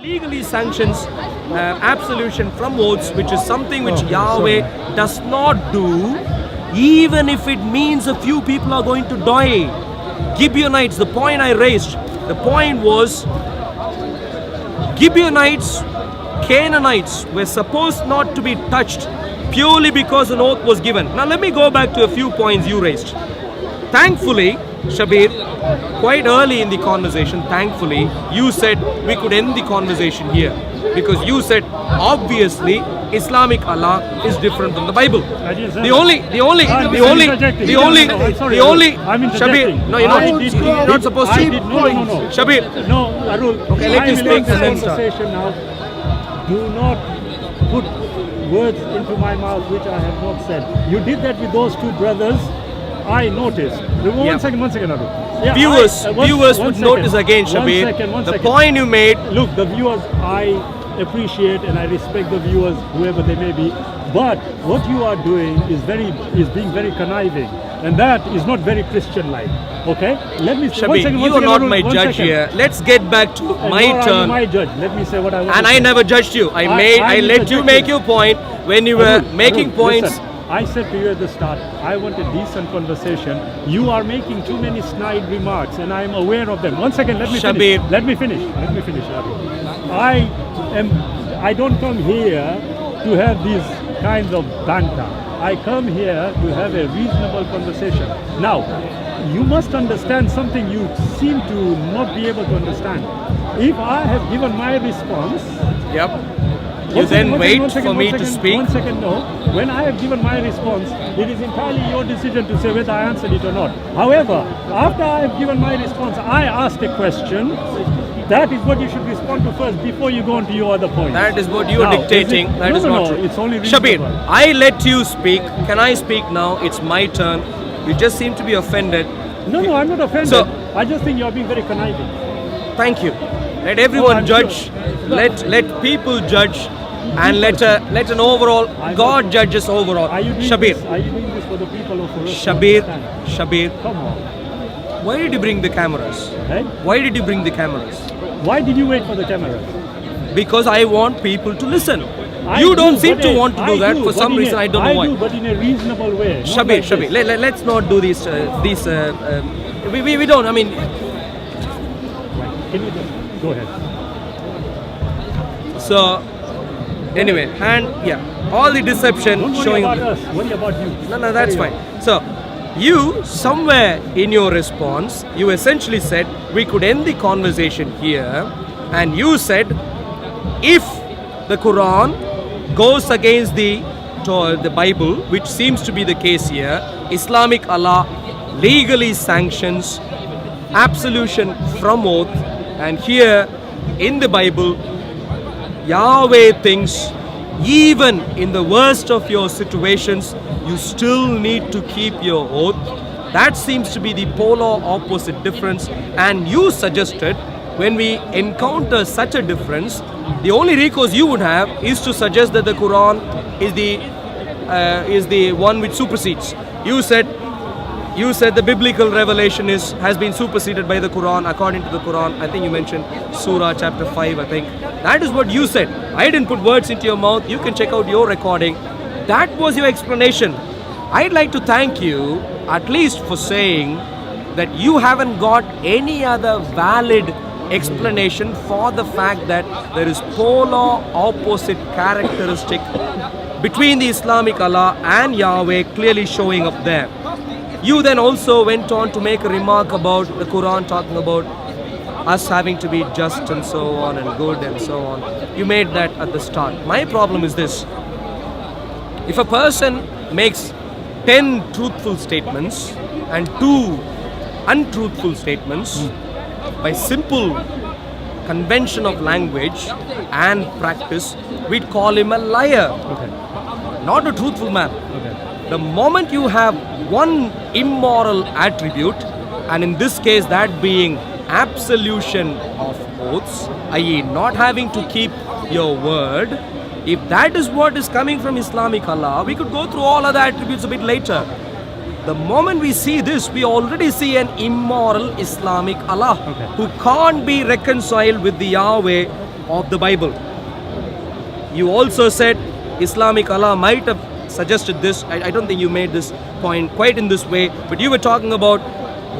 legally sanctions absolution from oaths, which is something which Yahweh does not do, even if it means a few people are going to die. Gibeonites, the point I raised, the point was Gibeonites, Canaanites were supposed not to be touched purely because an oath was given. Now let me go back to a few points you raised. Thankfully, Shabir, quite early in the conversation, thankfully, you said we could end the conversation here. Because you said, obviously, Islamic Allah is different from the Bible. The only, Shabir, no, you're not supposed to. No. Shabir. No, Arul. Okay, let you speak and then start. Now, do not put words into my mouth which I have not said. You did that with those two brothers. I noticed. One second, Arul. Yeah, viewers would notice again, Shabir. The point you made. Look, the viewers, I appreciate and I respect the viewers, whoever they may be. But what you are doing is being very conniving, and that is not very Christian-like. Okay? Let me say. Shabir, you are not my judge here. Let's get back to my turn. My judge. Let me say what I want. And I never judged you. I let you make your point when you were making points. Listen. I said to you at the start, I want a decent conversation. You are making too many snide remarks, and I am aware of them. 1 second, let me finish. Let me finish. I don't come here to have these kinds of banter. I come here to have a reasonable conversation. Now, you must understand something you seem to not be able to understand. If I have given my response, you then wait for me to speak. 1 second, no. When I have given my response, it is entirely your decision to say whether I answered it or not. However, after I have given my response, I asked a question. That is what you should respond to first before you go on to your other points. That is what you are dictating. That is not true. It's only Shabir, I let you speak. Can I speak now? It's my turn. You just seem to be offended. No, I'm not offended. So, I just think you're being very conniving. Thank you. Let everyone judge. Sure. Let people judge. And let an overall, God judges overall. Shabir. Are you doing this for the people of Shabir. Come on. Why did you bring the cameras? Eh? Why did you bring the cameras? Why did you wait for the cameras? Because I want people to listen. You don't seem to want to do that for some reason. I don't know why. I do, but in a reasonable way. Shabir. Let's not do these. We don't. I mean. Can you just go ahead? So. Anyway, all the deception don't worry showing about us. Worry about you. No, that's fine. So, you somewhere in your response, you essentially said we could end the conversation here, and you said if the Quran goes against the Bible, which seems to be the case here, Islamic Allah legally sanctions absolution from oath, and here in the Bible, Yahweh thinks even in the worst of your situations, you still need to keep your oath. That seems to be the polar opposite difference. And you suggested when we encounter such a difference, the only recourse you would have is to suggest that the Quran is the one which supersedes. You said the biblical revelation has been superseded by the Quran. According to the Quran, I think you mentioned Surah chapter 5, I think. That is what you said. I didn't put words into your mouth. You can check out your recording. That was your explanation. I'd like to thank you at least for saying that you haven't got any other valid explanation for the fact that there is polar opposite characteristic between the Islamic Allah and Yahweh clearly showing up there. You then also went on to make a remark about the Quran talking about us having to be just and so on and good and so on. You made that at the start. My problem is this. If a person makes 10 truthful statements and 2 untruthful statements, by simple convention of language and practice, we'd call him a liar, not a truthful man. The moment you have one immoral attribute, and in this case that being absolution of oaths, i.e. not having to keep your word, if that is what is coming from Islamic Allah, we could go through all other attributes a bit later. The moment we see this, we already see an immoral Islamic Allah who can't be reconciled with the Yahweh of the Bible. You also said Islamic Allah might have suggested this. I don't think you made this point quite in this way, but you were talking about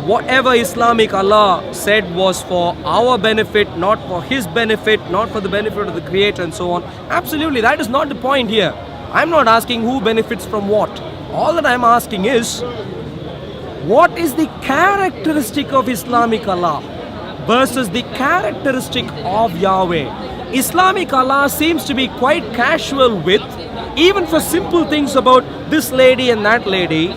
whatever Islamic Allah said was for our benefit, not for his benefit, not for the benefit of the Creator and so on. Absolutely, that is not the point here. I'm not asking who benefits from what. All that I'm asking is, what is the characteristic of Islamic Allah versus the characteristic of Yahweh? Islamic Allah seems to be quite casual with, even for simple things about this lady and that lady,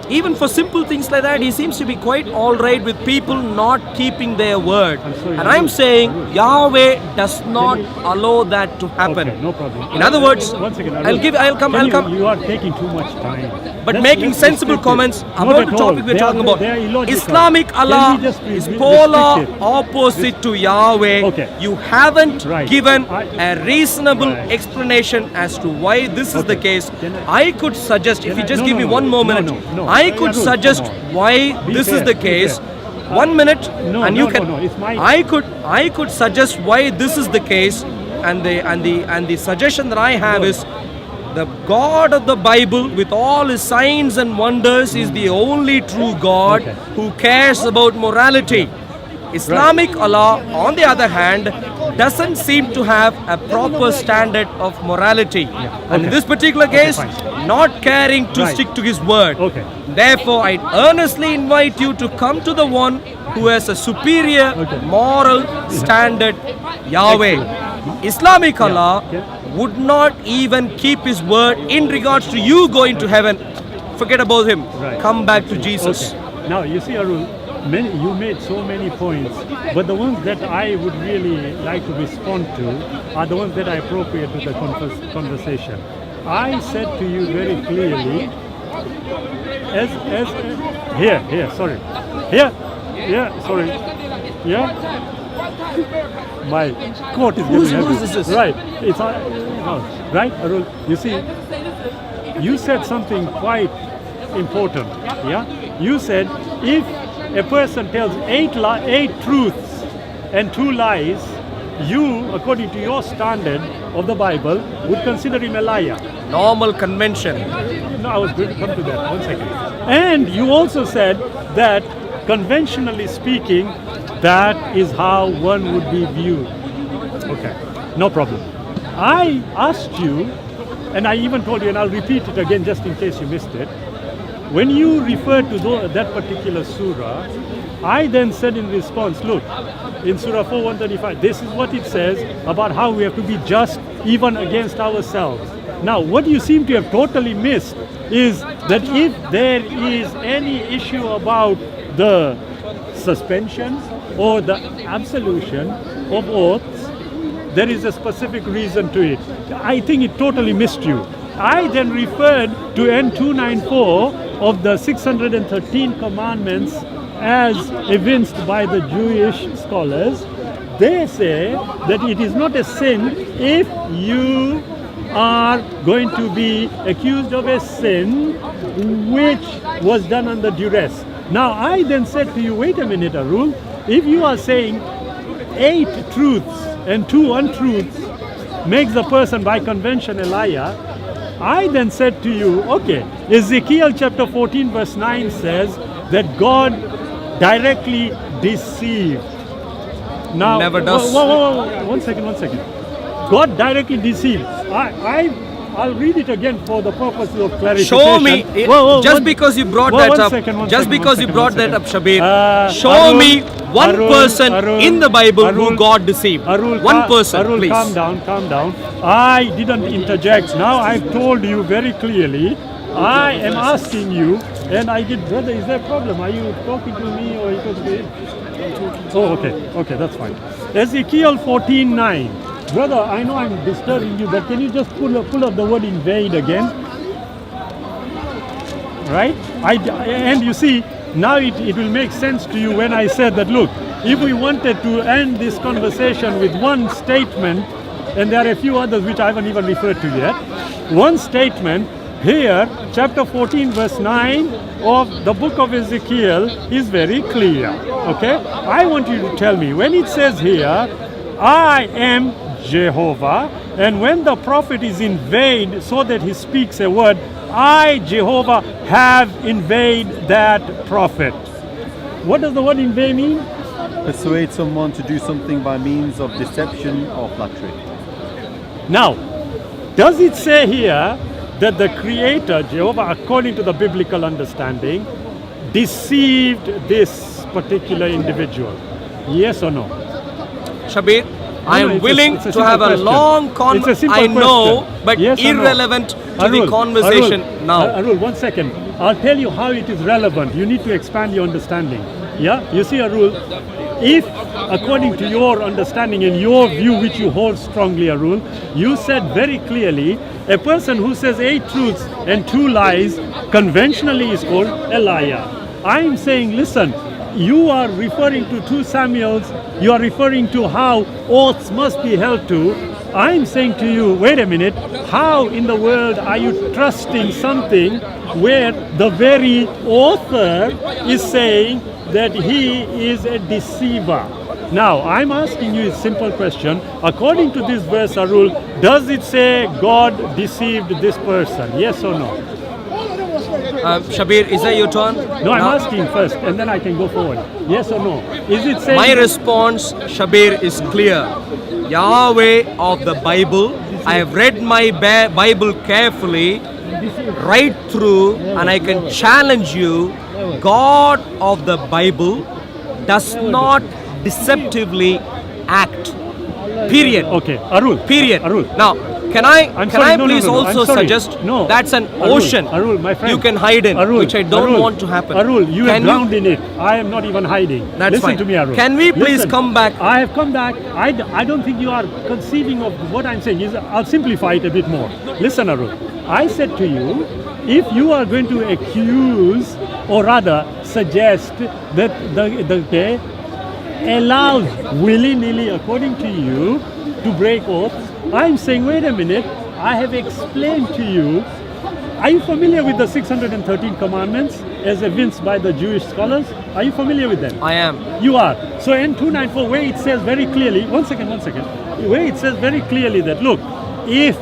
even for simple things like that, he seems to be quite alright with people not keeping their word. And I'm saying Yahweh does not allow that to happen. Okay, no problem. In other words, One second, I'll come. You are taking too much time. But Let's making sensible restrict it. comments Not about at the all. topic we're talking about. They are illogical. Islamic Can Allah we just is restrict polar it? opposite to Yahweh. Okay. You haven't Right. given a reasonable Right. explanation as to why this is the Okay. case. Can I could suggest, if you just No, give no, me no. one more No, minute, no. I could Arul, suggest come on. why Be this is fair, the be case. fair. 1 minute, No, and no, you can. no, it's my- I could suggest why this is the case, and the suggestion that I have is, the God of the Bible, with all his signs and wonders, is the only true God Okay. who cares about morality. Islamic Allah, on the other hand, doesn't seem to have a proper standard of morality. And in this particular case, fine. not caring to Right. stick to his word. Okay. Therefore, I earnestly invite you to come to the one who has a superior moral standard, Yahweh. Islamic Allah Yeah. would not even keep his word in regards to you going to heaven. Forget about him. Right. Come back to Jesus. Okay. Now, you see, Arul, you made so many points, but the ones that I would really like to respond to are the ones that are appropriate to the conversation. I said to you very clearly, my coat is Whose getting heavy. is this? Right, it's no, right, Arul. You see, you said something quite important. Yeah, you said if a person tells eight truths and 2 lies, you, according to your standard of the Bible, would consider him a liar. Normal convention. No, I was going to come to that. 1 second. And you also said that, conventionally speaking, that is how one would be viewed. Okay, no problem. I asked you, and I even told you, and I'll repeat it again just in case you missed it. When you referred to that particular surah, I then said in response, look, in Surah 4:135, this is what it says about how we have to be just even against ourselves. Now, what you seem to have totally missed is that if there is any issue about the suspensions or the absolution of oaths, there is a specific reason to it. I think it totally missed you. I then referred to N294 of the 613 commandments as evinced by the Jewish scholars. They say that it is not a sin if you are going to be accused of a sin which was done under duress. Now, I then said to you, wait a minute, Arul, if you are saying 8 truths and 2 untruths makes the person by convention a liar, I then said to you, okay, Ezekiel chapter 14 verse 9 says that God directly deceived. Now, Never does. whoa, 1 second. God directly deceived. I'll read it again for the purpose of clarification. Show me, just because you brought that up, Shabir, show me one person in the Bible who God deceived. One person, Arul, please. calm down. I didn't interject. Now I've told you very clearly. I am asking you, and I did, brother, is there a problem? Are you talking to me or are you talking to him? Oh, okay, that's fine. Ezekiel 14:9. Brother, I know I'm disturbing you, but can you just pull up the word invade again? Right? And you see, now it will make sense to you when I said that, look, if we wanted to end this conversation with one statement, and there are a few others which I haven't even referred to yet, one statement, here, chapter 14, verse 9 of the book of Ezekiel is very clear. Okay? I want you to tell me, when it says here, I am Jehovah, and when the prophet is inveigled so that he speaks a word, I, Jehovah, have inveigled that prophet. What does the word inveigh mean? Persuade someone to do something by means of deception or flattery. Now, does it say here that the Creator, Jehovah, according to the biblical understanding, deceived this particular individual? Yes or no? Shabir, I am willing it's a to have a simple long question. It's a simple I know, question. but Yes or no? irrelevant to the conversation now. Arul, 1 second. I'll tell you how it is relevant. You need to expand your understanding. Yeah? You see, Arul, if according to your understanding and your view, which you hold strongly, Arul, you said very clearly, a person who says 8 truths and 2 lies conventionally is called a liar. I'm saying, listen, you are referring to 2 Samuels, you are referring to how oaths must be held to. I'm saying to you, wait a minute, how in the world are you trusting something where the very author is saying that he is a deceiver? Now, I'm asking you a simple question. According to this verse, Arul, does it say God deceived this person? Yes or no? Shabir, is that your turn? No, I'm asking first, and then I can go forward. Yes or no? Is it saying... My response, Shabir, is clear. Yahweh of the Bible. I have read my Bible carefully, right through, and I can challenge you. God of the Bible does not deceptively act. Period. Okay, Arul. Period. Arul. Now, can I please also suggest that's an ocean Arul, my friend, you can hide in, Arul, which I don't want to happen. Arul, you Can are drowned in it. I am not even hiding. That's Listen fine. to me, Arul. Can we please come back? I have come back. I don't think you are conceiving of what I'm saying. I'll simplify it a bit more. Listen, Arul. I said to you, if you are going to accuse or rather suggest that the allows willy-nilly, according to you, to break oaths, I'm saying, wait a minute, I have explained to you. Are you familiar with the 613 commandments as evinced by the Jewish scholars? Are you familiar with them? I am. You are. So in 294, where it says very clearly, one second, where it says very clearly that, look, if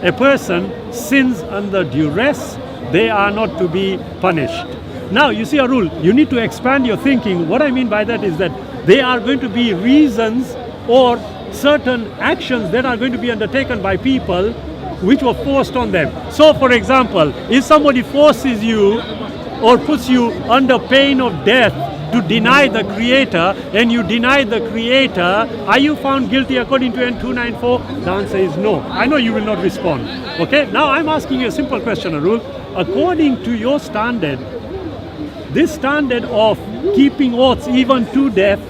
a person sins under duress, they are not to be punished. Now, you see, Arul, you need to expand your thinking. What I mean by that is that there are going to be reasons or certain actions that are going to be undertaken by people which were forced on them. So, for example, if somebody forces you or puts you under pain of death to deny the Creator, and you deny the Creator, are you found guilty according to N294? The answer is no. I know you will not respond. Okay? Now, I'm asking you a simple question, Arul. According to your standard, this standard of keeping oaths even to death,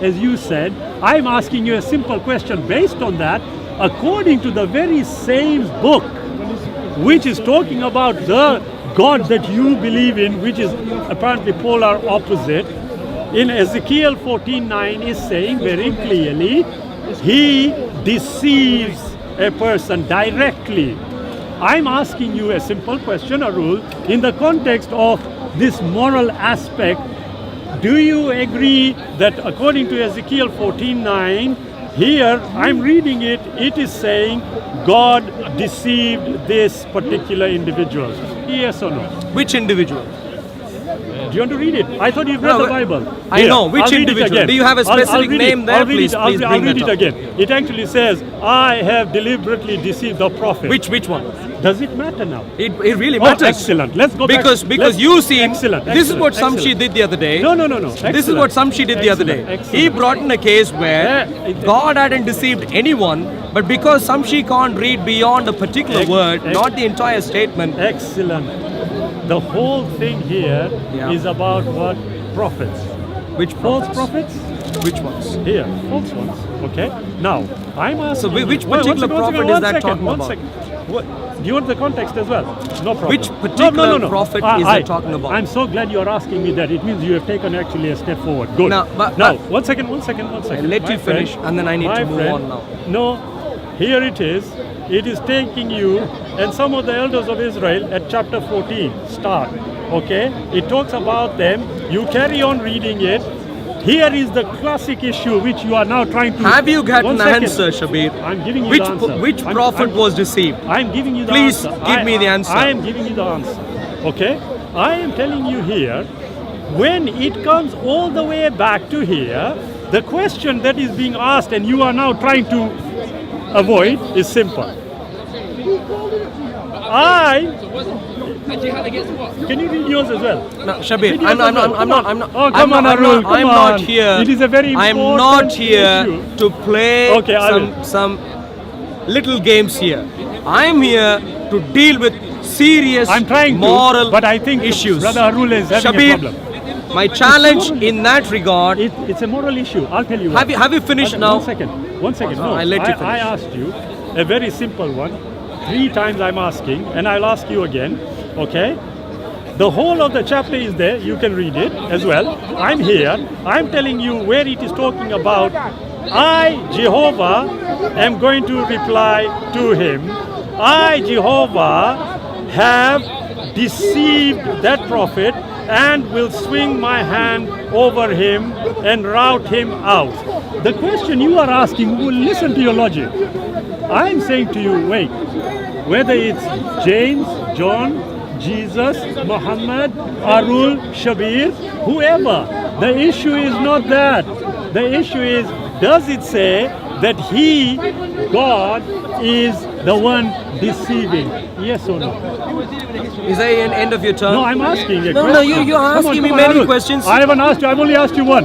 as you said, I'm asking you a simple question based on that. According to the very same book, which is talking about the God that you believe in, which is apparently polar opposite, in Ezekiel 14:9 is saying very clearly, he deceives a person directly. I'm asking you a simple question, Arul, in the context of this moral aspect. Do you agree that according to Ezekiel 14:9, here I'm reading it, it is saying God deceived this particular individual? Yes or no? Which individual? Do you want to read it? I thought you've read the Bible. I know. Which I'll read it individual? again. Do you have a specific name there? Please I'll bring read that it up. again. It actually says, I have deliberately deceived the prophet. Which one? Does it matter now? It really Oh, matters. excellent. Let's go Because back. you seem. Excellent. This is what excellent. Samshi did the other day. No. This is what Samshi did the other day. Excellent. He brought in a case where Yeah, God hadn't deceived anyone, but because Samshi can't read beyond a particular word, not the entire statement. Excellent. The whole thing here is about what? Prophets. Which False prophets? prophets? Which ones? Here, false ones. Okay. Now, I'm asking. So which you- particular prophet is that talking one about? second. What, do you want the context as well? No problem. Which particular prophet is that talking about? I'm so glad you are asking me that. It means you have taken actually a step forward. Good. Now, but- now, but- one second. I'll let you finish, and then I need to move on now. No, here it is. It is taking you and some of the elders of Israel at chapter 14. Start. Okay? It talks about them. You carry on reading it. Here is the classic issue which you are now trying to... Have you got One an second. answer, Shabir? I'm giving you Which the answer. which prophet was deceived? I'm giving you the Please answer. give me the answer. I am giving you the answer. Okay? I am telling you here, when it comes all the way back to here, the question that is being asked and you are now trying to avoid is simple. Can you read yours as well? No, Shabir, Read yours I'm as well. not. Oh, come on, Arul, come I'm on. not here. It is a very I'm important not here issue. to play Okay, Arul. some little games here. I'm here to deal with serious I'm trying moral to, but I think issues. Brother Arul is having Shabir, a problem. my challenge in that regard. It's a moral issue. I'll tell you what. Have you finished now? One second. No, I'll let you finish. I asked you a very simple one. 3 times I'm asking, and I'll ask you again. Okay? The whole of the chapter is there. You can read it as well. I'm here. I'm telling you where it is talking about. I, Jehovah, am going to reply to him. I, Jehovah, have deceived that prophet and will swing my hand over him and rout him out. The question you are asking, will listen to your logic. I'm saying to you, wait, whether it's James, John, Jesus, Muhammad, Arul, Shabir, whoever, the issue is not that. The issue is, does it say that he, God, is the one deceiving? Yes or no? Is that an end of your term? No, I'm asking a No, question. you're asking me Come on, many Arul. questions. I haven't asked you, I've only asked you one.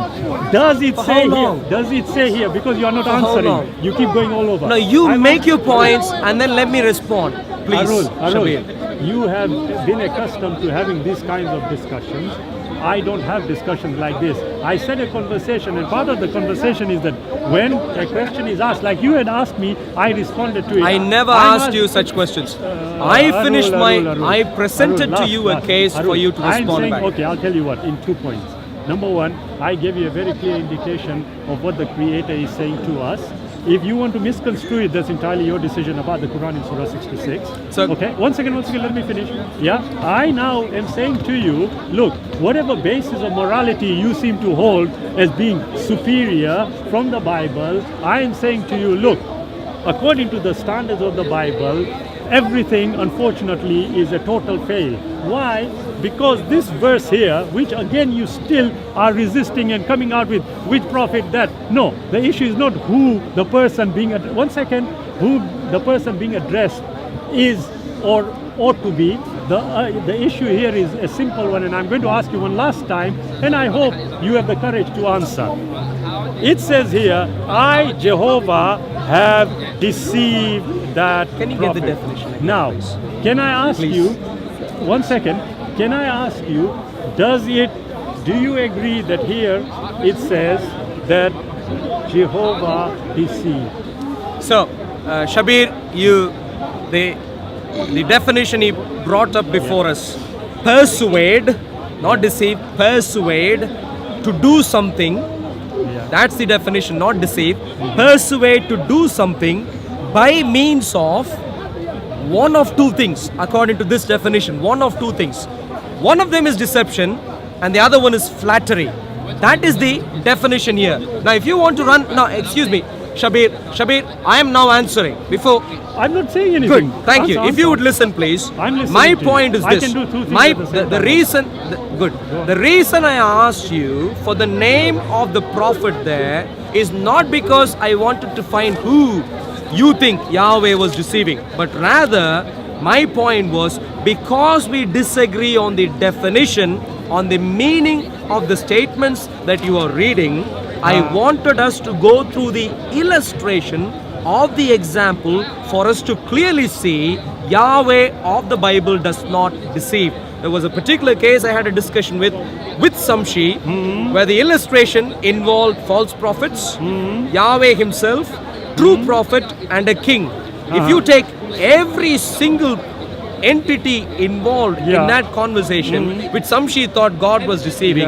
Does it For say how here? long? Does it say here? Because you are not For how long? answering. You keep going all over. No, you I'm make your asking- points and then let me respond. Please, Arul, Shabir. you have been accustomed to having these kinds of discussions. I don't have discussions like this. I said a conversation, and part of the conversation is that when a question is asked, like you had asked me, I responded to it. I never I'm asked you ask- such questions. I finished Arul. I presented Arul, to you a last. case for Arul, you to I'm respond saying, back. okay, I'll tell you what, in 2 points. Number one, I gave you a very clear indication of what the Creator is saying to us. If you want to misconstrue it, that's entirely your decision about the Quran in Surah 66. So- okay, one second, let me finish. Yeah, I now am saying to you, look, whatever basis of morality you seem to hold as being superior from the Bible, I am saying to you, look, according to the standards of the Bible, everything, unfortunately, is a total fail. Why? Because this verse here, which again you still are resisting and coming out with, which prophet that? No, the issue is not who the person being, who the person being addressed is or ought to be. The issue here is a simple one, and I'm going to ask you one last time, and I hope you have the courage to answer. It says here, I, Jehovah, have deceived that Can you give the prophet. definition again, Now, please? can I ask Please. you, one second, can I ask you, do you agree that here it says that Jehovah deceived? So, Shabir, the definition he brought up before us, persuade, not deceive, persuade to do something. That's the definition, not deceive. Persuade to do something by means of one of 2 things, according to this definition. One of 2 things. One of them is deception, and the other one is flattery. That is the definition here. Now, if you want to run, now, excuse me, Shabir, I am now answering. Before, I'm not saying anything. good, thank you. If you would listen, please. I'm listening My to you. point is I this. can do 2 things My at the same the time. reason, the reason I asked you for the name of the prophet there is not because I wanted to find who you think Yahweh was deceiving, but rather my point was because we disagree on the definition, on the meaning of the statements that you are reading, I wanted us to go through the illustration of the example for us to clearly see Yahweh of the Bible does not deceive. There was a particular case I had a discussion with Samshi, where the illustration involved false prophets, Yahweh himself, true prophet, and a king. If you take every single entity involved in that conversation, which Samshi thought God was deceiving,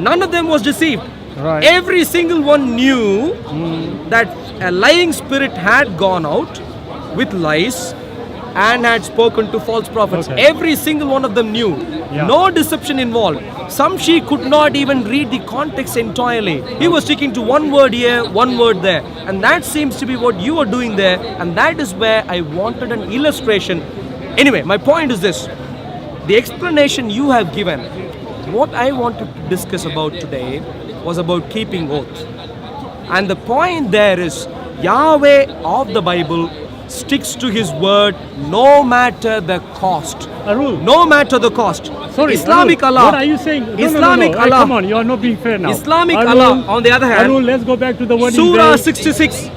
none of them was deceived. Right. Every single one knew that a lying spirit had gone out with lies, and had spoken to false prophets. Okay. Every single one of them knew. Yeah. No deception involved. Some she could not even read the context entirely. He was sticking to one word here, one word there. And that seems to be what you are doing there. And that is where I wanted an illustration. Anyway, my point is this. The explanation you have given, what I wanted to discuss about today was about keeping oath. And the point there is, Yahweh of the Bible sticks to his word no matter the cost. Arul. No matter the cost. Sorry, Islamic Arul, Allah. What are you saying? No, Islamic no. Allah. Come on, you are not being fair now. Islamic Arul, Allah, on the other hand, Arul, let's go back to the word Surah in 66,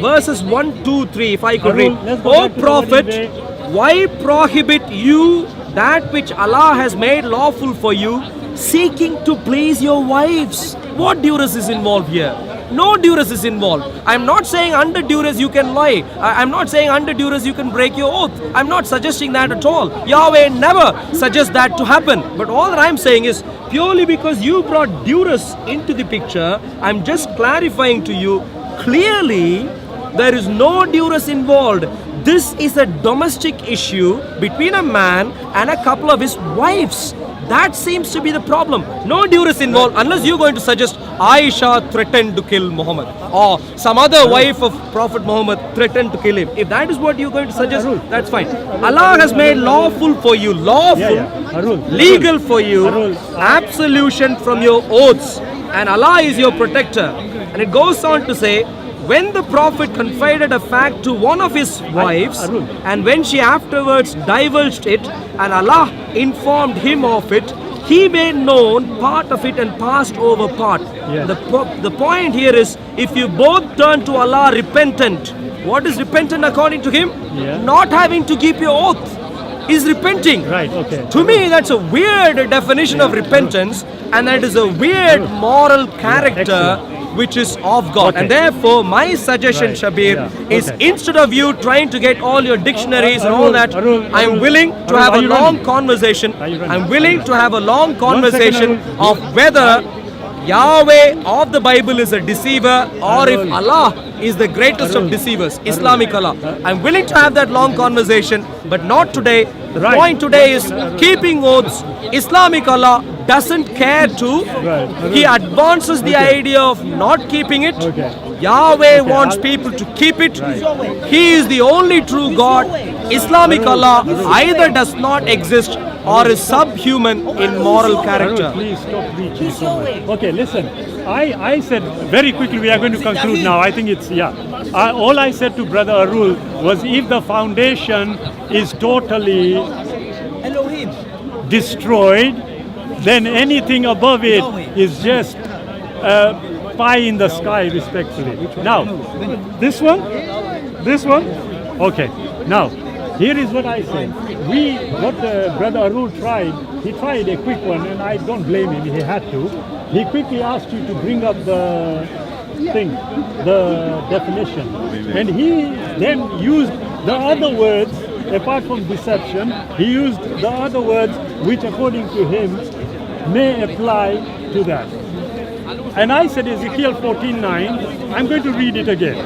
verses 1, 2, 3, if I could Arul, read. let's go O back to the word in Prophet, there. why prohibit you that which Allah has made lawful for you, seeking to please your wives? What duress is involved here? No duress is involved. I'm not saying under duress you can lie. I'm not saying under duress you can break your oath. I'm not suggesting that at all. Yahweh never suggests that to happen. But all that I'm saying is, purely because you brought duress into the picture, I'm just clarifying to you, clearly there is no duress involved. This is a domestic issue between a man and a couple of his wives. That seems to be the problem. No duress involved, unless you're going to suggest Aisha threatened to kill Muhammad, or some other wife of Prophet Muhammad threatened to kill him. If that is what you're going to suggest, that's fine. Allah has made lawful for you, lawful, Arul, legal for you, Arul. absolution from your oaths, and Allah is your protector. And it goes on to say, when the Prophet confided a fact to one of his wives, Arul. and when she afterwards divulged it, and Allah informed him of it, he made known part of it and passed over part. Yes. The point here is, if you both turn to Allah repentant, what is repentant according to him? Yeah. Not having to keep your oath is repenting. Right, okay. To me, that's a weird definition of repentance, and that is a weird moral character excellent. which is of God. Okay. And therefore, my suggestion, Right, Shabir, yeah, is okay. instead of you trying to get all your dictionaries and all that, I'm Arul, willing to Arul, have are a you long running? conversation. Are you running? I'm willing to have a long second, conversation Arul. of whether Yahweh of the Bible is a deceiver, or if Arul. Allah is the greatest of Arul. deceivers, Islamic Allah. I'm willing to have that long conversation, but not today. The Right. point today is keeping oaths. Islamic Allah doesn't care to. Right. He advances the idea of not keeping it. Okay. Yahweh wants I'll- people to keep it. He is the only true God. Islamic Allah either does not exist or is subhuman in moral Arul, character. please stop preaching so much. Okay, listen. I said very quickly, we are going to conclude now. I think it's, yeah. All I said to Brother Arul was, if the foundation is totally destroyed, then anything above it is just pie in the sky, respectfully. Now, this one? Okay. Now, here is what I said. What Brother Arul tried, he tried a quick one, and I don't blame him, he had to. He quickly asked you to bring up the thing, the definition. And he then used the other words, apart from deception, he used the other words which according to him may apply to that. And I said Ezekiel 14:9, I'm going to read it again.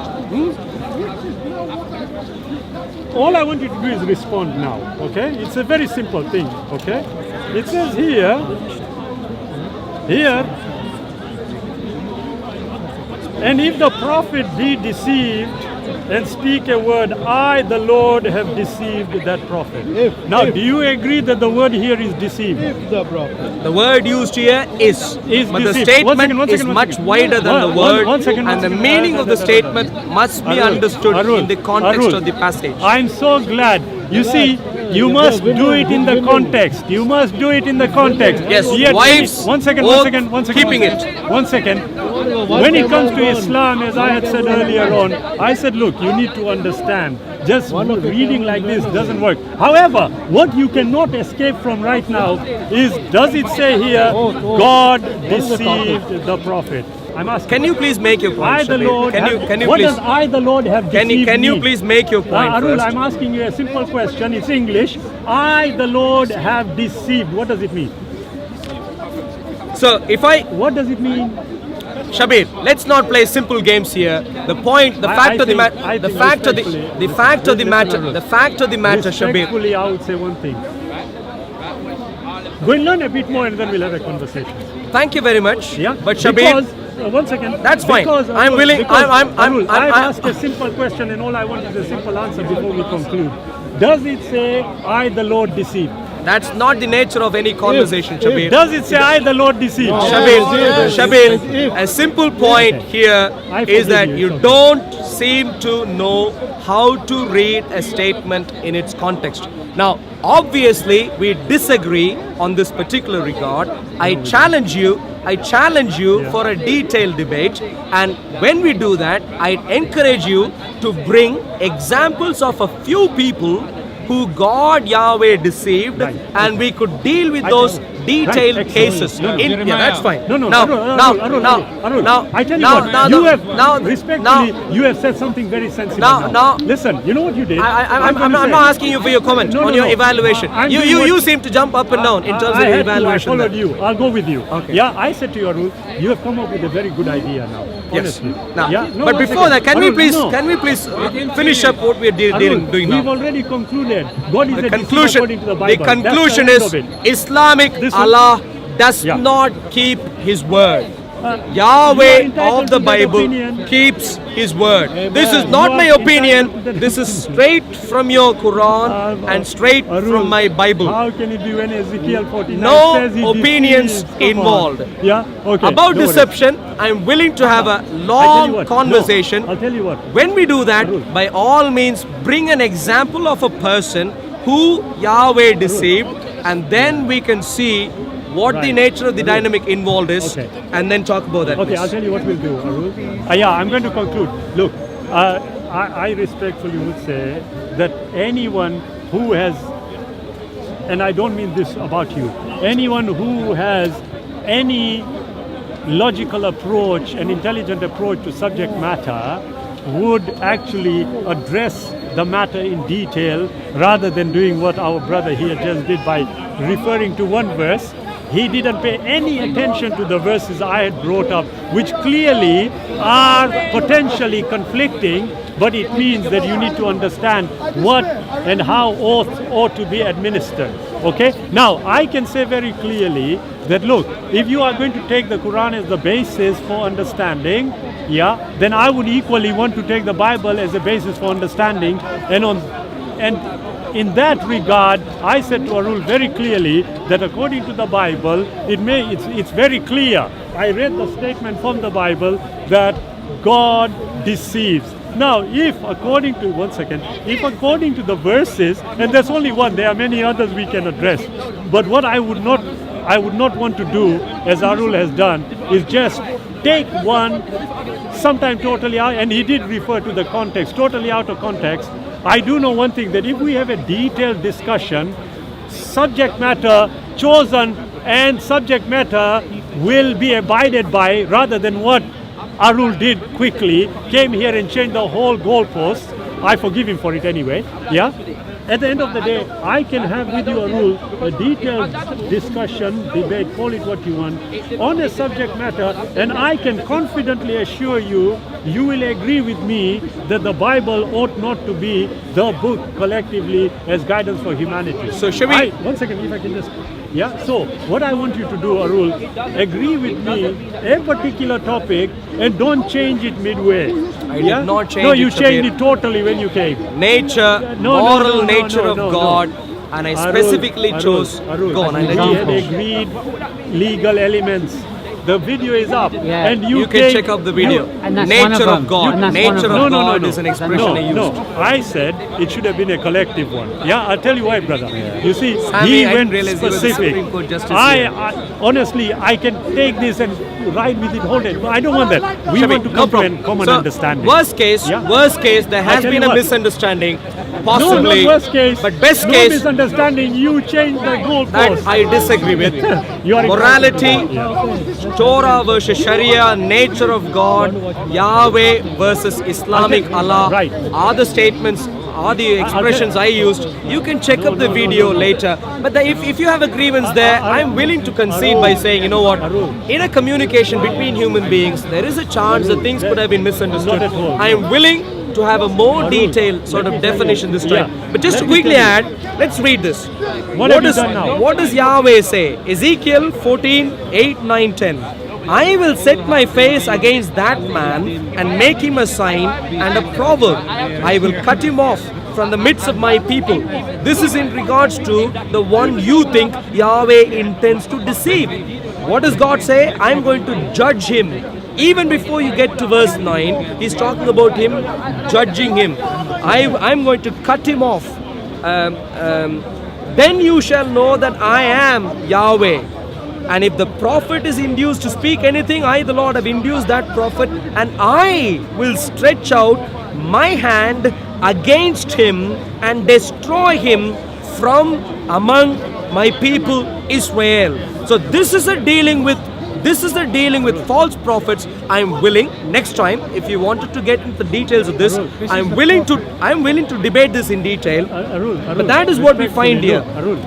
All I want you to do is respond now, okay? It's a very simple thing, okay? It says here, and if the prophet be deceived and speak a word, I, the Lord, have deceived that prophet. Now, do you agree that the word here is deceived? The word used here is but the deceived. statement is much wider than the word, and the meaning of the statement must be understood in the context of the passage. I'm so glad. You see, you must do it in the context. You must do it in the context. Yes, Yet, wives, one second. keeping it. One second. When it comes to Islam, as I had said earlier on, I said, look, you need to understand. Just reading like this doesn't work. However, what you cannot escape from right now is, does it say here, God deceived the prophet? I'm asking. Can you please make your point? I, the Shabir? Lord, Can you what please? does I, the Lord, have deceived Can you me? please make your point Arul, first? I'm asking you a simple question. It's English. I, the Lord, have deceived. What does it mean? So if I What does it mean? Shabir, let's not play simple games here. The point, the fact of the matter, the fact of the fact of the matter, the fact of the matter, Shabir. Respectfully, I would say one thing. Go and learn a bit more and then we'll have a conversation. Thank you very much. Yeah? But Shabir, Because, one second. That's fine. Because, I'm willing. Because, I'm I've asked a simple question and all I want is a simple answer before we conclude. Does it say, I the Lord deceive? That's not the nature of any conversation, Shabir. Does it say, I the Lord deceive? Shabir, a simple point here is that you don't seem to know how to read a statement in its context. Now, obviously, we disagree on this particular regard. I challenge you for a detailed debate, and when we do that, I encourage you to bring examples of a few people who God Yahweh deceived, and we could deal with those detailed cases. That's fine. Arul, I tell you what, you have said something very sensible. Now, listen, you know what you did? I'm not asking you for your comment on your evaluation. You seem to jump up and down in terms of your evaluation. I followed you. I'll go with you. Okay. Yeah, I said to you, Arul, you have come up with a very good idea now. Yes. Honestly. Now, Yeah? No, but one before that, second. can Arul, we please finish up what we are doing We've now? already concluded. God is The a deceiver conclusion, according to the Bible. the conclusion That's is the end of it. Islamic This one- Allah does Yeah. not keep His word. You are Yahweh entitled of the to that Bible opinion. keeps His word. This is You not are my opinion. entitled to that This is straight from your Quran and straight Arul, from my Bible. How can it be when Ezekiel 49 No says he opinions deceives? Come on. involved. Yeah? Okay. About no worries. deception, I'm willing to have a I'll tell you long what. conversation. No, I'll tell you what. When we do that, Arul. by all means, bring an example of a person who Yahweh deceived, and then we can see what the Right. nature of the dynamic involved is, Okay. and then talk about that. Okay, please. I'll tell you what we'll do, Arul. Yeah, I'm going to conclude. Look, I respectfully would say that anyone who has, and I don't mean this about you, anyone who has any logical approach, an intelligent approach to subject matter would actually address the matter in detail rather than doing what our brother here just did by referring to one verse. He didn't pay any attention to the verses I had brought up, which clearly are potentially conflicting, but it means that you need to understand what and how oaths ought to be administered. Okay? Now, I can say very clearly that look, if you are going to take the Quran as the basis for understanding, then I would equally want to take the Bible as a basis for understanding, and in that regard, I said to Arul very clearly that according to the Bible, it's very clear. I read the statement from the Bible that God deceives. Now, if according to the verses, and there's only one, there are many others we can address. But what I would not want to do, as Arul has done, is just take one, sometime totally out, and he did refer to the context, totally out of context. I do know one thing, that if we have a detailed discussion, subject matter chosen and subject matter will be abided by, rather than what Arul did quickly, came here and changed the whole goalpost. I forgive him for it anyway. Yeah? At the end of the day, I can have with you, Arul, a detailed discussion, debate, call it what you want, on a subject matter, and I can confidently assure you, you will agree with me that the Bible ought not to be the book collectively as guidance for humanity. So shall we? One second, if I can just... Yeah, so what I want you to do, Arul, agree with me a particular topic and don't change it midway. I did not change it. No, you Shabir. changed it totally when you came. Nature, moral nature of God, and I specifically chose. Go on, I let we you had finish. agreed legal elements. The video is up, Yeah. and You can check out the video. And that's one of Nature them. of God. And that's one Nature of of them. God is an expression I used. No, I said it should have been a collective one. Yeah, I'll tell you why, brother. You see, Sammy, he I didn't went realize you were the specific. Supreme Court Justice I honestly, I can take this and ride with it, hold it. I don't want that. We Shabir, want to no come to problem. a common So, understanding. Worst case, there has tell been you a what. misunderstanding, No, possibly. not worst case. But best no case, misunderstanding. You changed the that goalpost. I disagree with. You are Morality, Yeah. Torah versus Sharia, nature of God, Yahweh versus Islamic Okay, Allah right. are the statements are the expressions I used. You can check up the video later. But if you have a grievance there, I'm willing to concede by saying, you know what, in a communication between human beings, there is a chance that things could have been misunderstood. Not at all. I am willing to have a more detailed sort of definition this time. Yeah. But just to Let me quickly tell you. add, let's read this. What have you done now? What does Yahweh say? Ezekiel 14, 8, 9, 10. I will set my face against that man and make him a sign and a proverb. I will cut him off from the midst of my people. This is in regards to the one you think Yahweh intends to deceive. What does God say? I'm going to judge him. Even before you get to verse 9, he's talking about him judging him. I'm going to cut him off. Then you shall know that I am Yahweh. And if the prophet is induced to speak anything, I, the Lord, have induced that prophet, and I will stretch out my hand against him and destroy him from among my people Israel. So this is a dealing with false prophets. I'm willing next time, if you wanted to get into the details of this, I'm willing to debate this in detail. Arul, But that is what we find here.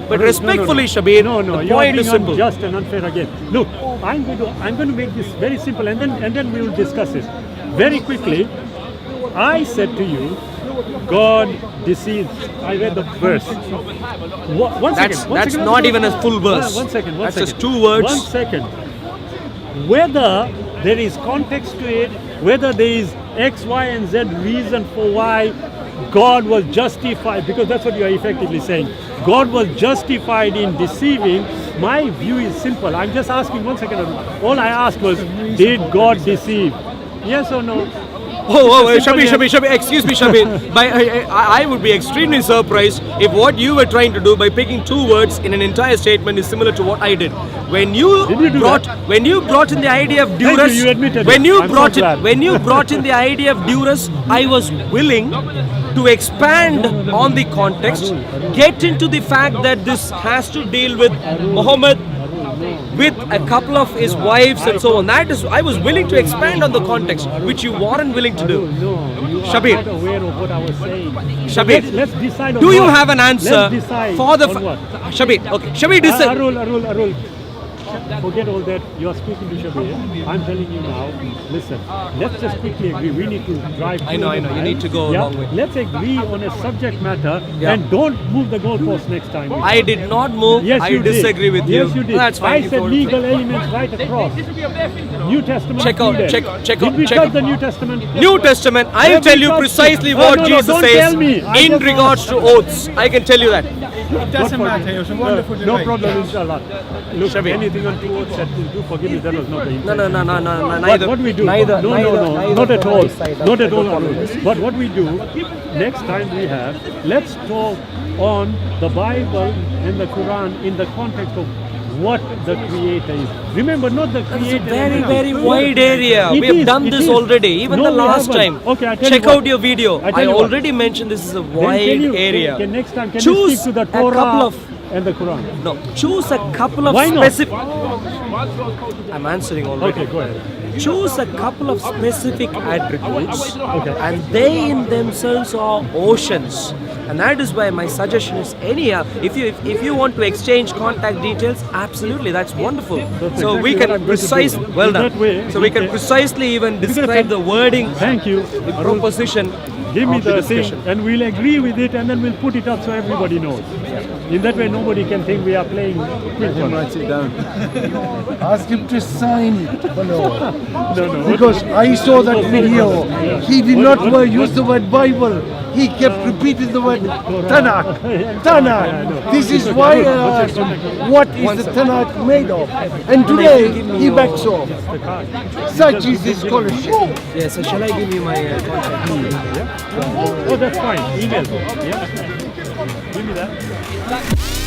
But respectfully, Shabir, the point is simple. Just and unfair again. Look, I'm going to make this very simple, and then we will discuss it very quickly. I said to you, God deceives. I read the verse. That's not even a full verse. One second. That's just 2 words. 1 second. Whether there is context to it, whether there is X, Y, and Z reason for why God was justified, because that's what you are effectively saying. God was justified in deceiving. My view is simple. I'm just asking 1 second. All I asked was, did God deceive? Yes or no? Shabir, excuse me, Shabir. I would be extremely surprised if what you were trying to do by picking 2 words in an entire statement is similar to what I did. When you brought in the idea of duress, you admitted it. when you I'm brought so glad. when you brought in the idea of duress, I was willing to expand on the context, get into the fact that this has to deal with Muhammad, with a couple of his wives and so on. That is, I was willing to expand on the context, which you weren't willing to do. No, you Shabir. are not aware of what I was saying. Shabir, Let's decide on do you what. have an answer Let's decide for the on what. Shabir? Okay, Shabir, Arul. Forget all that. You are speaking to Shabir. I'm telling you now. Listen. Let's just quickly agree. We need to drive. I know. You need to go a long way. Let's agree on a subject matter Yeah. and don't move the goalpost next time. I did not move. Yes, I you disagree did. with you. Yes, you did. That's fine. I said legal elements right across. New Testament. Check out- included. check Did out- we check cut out. the New Testament? New Testament, I'll Have tell we you touched precisely it? what No, Jesus don't says tell me. I in just regards to oaths. I can tell you that. It doesn't matter. It was a wonderful No debate. problem, inshallah. Look, Shabir. anything on 2 words that will do, forgive me, that was not the intent. No. Neither. What we do? Neither. No, neither not at from all. my side. Not at all. Apologies. But what we do, next time we have, let's talk on the Bible and the Quran in the context of what the Creator is. Remember, not the It's Creator. a very wide area. It We have is, done it this is. already, even No, the we last haven't. time. Okay, I tell Check you what. out your video. I tell I you what. already mentioned this is a Then wide area. next time, can you Choose speak to the a couple Torah of and the Quran? no. Choose a couple of Why not? specific. I'm answering already. Okay, go ahead. Choose a couple of specific attributes, Okay. and they in themselves are oceans. And that is why my suggestion is if you want to exchange contact details, absolutely, that's wonderful. That's So we exactly what can I'm going to do. well In done. that way, So we can okay. precisely even describe the wording, Thank you. the Arul. proposition. Give me of the thing discussion. and we'll agree with it and then we'll put it up so everybody knows. In that way, nobody can think we are playing quick one. Write it down. Ask him to sign it. No. Because I saw that video. He did not use the word Bible. He kept repeating the word Tanakh. Tanakh. This is why I asked him, what is the Tanakh made of? And today, he backs off. Such is his scholarship. Yes, so shall I give you my contact? Oh, that's fine. Email. Yeah. Give me that.